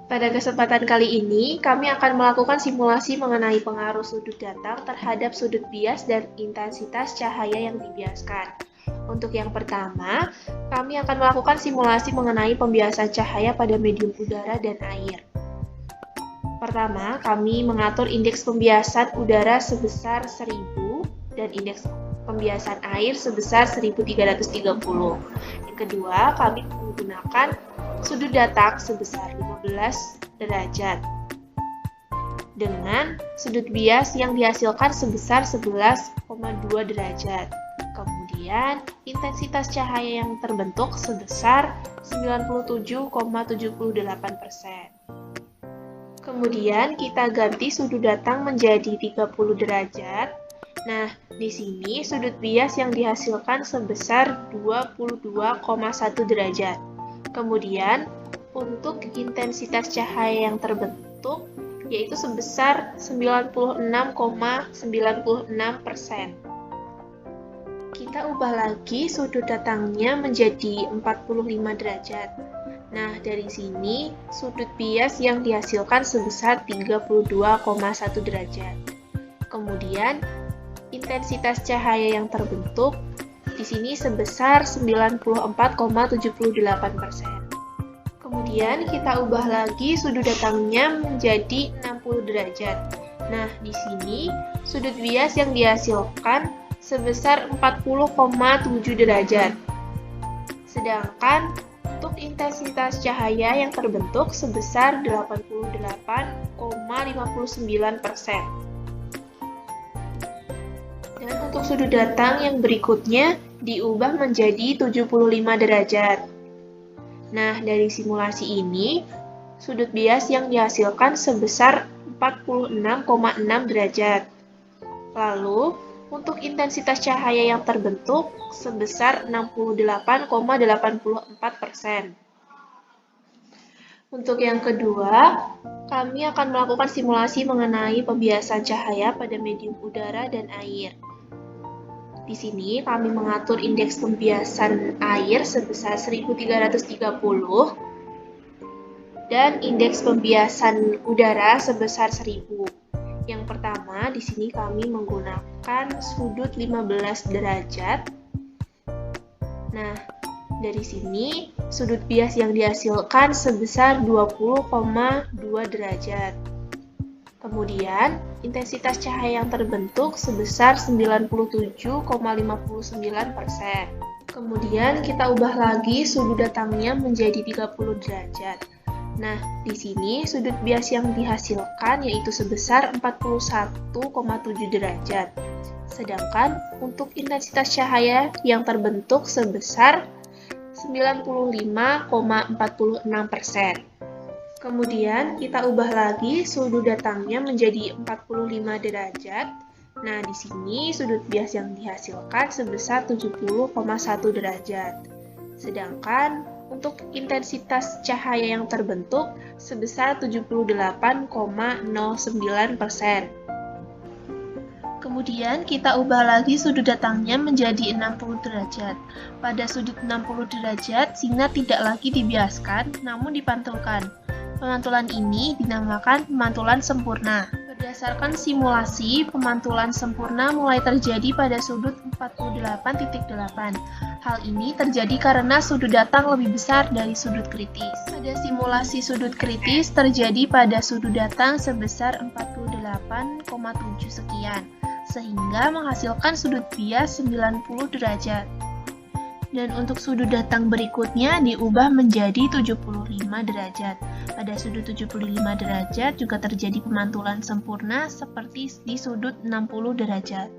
Pada kesempatan kali ini, kami akan melakukan simulasi mengenai pengaruh sudut datang terhadap sudut bias dan intensitas cahaya yang dibiaskan. Untuk yang pertama, kami akan melakukan simulasi mengenai pembiasan cahaya pada medium udara dan air. Pertama, kami mengatur indeks pembiasan udara sebesar 1000 dan indeks pembiasan air sebesar 1330. Yang kedua, kami menggunakan sudut datang sebesar 15 derajat dengan sudut bias yang dihasilkan sebesar 11,2 derajat. Kemudian, intensitas cahaya yang terbentuk sebesar 97,78%. Kemudian, kita ganti sudut datang menjadi 30 derajat. Nah, di sini sudut bias yang dihasilkan sebesar 22,1 derajat. Kemudian, untuk intensitas cahaya yang terbentuk, yaitu sebesar 96,96%. Kita ubah lagi sudut datangnya menjadi 45 derajat. Nah, dari sini, sudut bias yang dihasilkan sebesar 32,1 derajat. Kemudian, intensitas cahaya yang terbentuk di sini sebesar 94,78%. Kemudian kita ubah lagi sudut datangnya menjadi 60 derajat. Nah, di sini sudut bias yang dihasilkan sebesar 40,7 derajat. Sedangkan untuk intensitas cahaya yang terbentuk sebesar 88,59%. Dan untuk sudut datang yang berikutnya diubah menjadi 75 derajat. Nah, dari simulasi ini, sudut bias yang dihasilkan sebesar 46,6 derajat. Lalu, untuk intensitas cahaya yang terbentuk sebesar 68,84%. Untuk yang kedua, kami akan melakukan simulasi mengenai pembiasan cahaya pada medium udara dan air. Di sini kami mengatur indeks pembiasan air sebesar 1330 dan indeks pembiasan udara sebesar 1000. Yang pertama, di sini kami menggunakan sudut 15 derajat. Nah, dari sini sudut bias yang dihasilkan sebesar 20,2 derajat. Kemudian, intensitas cahaya yang terbentuk sebesar 97,59%. Kemudian, kita ubah lagi sudut datangnya menjadi 30 derajat. Nah, di sini sudut bias yang dihasilkan yaitu sebesar 41,7 derajat. Sedangkan untuk intensitas cahaya yang terbentuk sebesar 95,46%. Kemudian kita ubah lagi sudut datangnya menjadi 45 derajat. Nah, di sini sudut bias yang dihasilkan sebesar 70,1 derajat. Sedangkan untuk intensitas cahaya yang terbentuk sebesar 78,09%. Kemudian kita ubah lagi sudut datangnya menjadi 60 derajat. Pada sudut 60 derajat, sinar tidak lagi dibiaskan, namun dipantulkan. Pemantulan ini dinamakan pemantulan sempurna. Berdasarkan simulasi, pemantulan sempurna mulai terjadi pada sudut 48,8. Hal ini terjadi karena sudut datang lebih besar dari sudut kritis. Pada simulasi sudut kritis terjadi pada sudut datang sebesar 48,7 sekian, sehingga menghasilkan sudut bias 90 derajat. Dan untuk sudut datang berikutnya diubah menjadi 75 derajat. Pada sudut 75 derajat juga terjadi pemantulan sempurna seperti di sudut 60 derajat.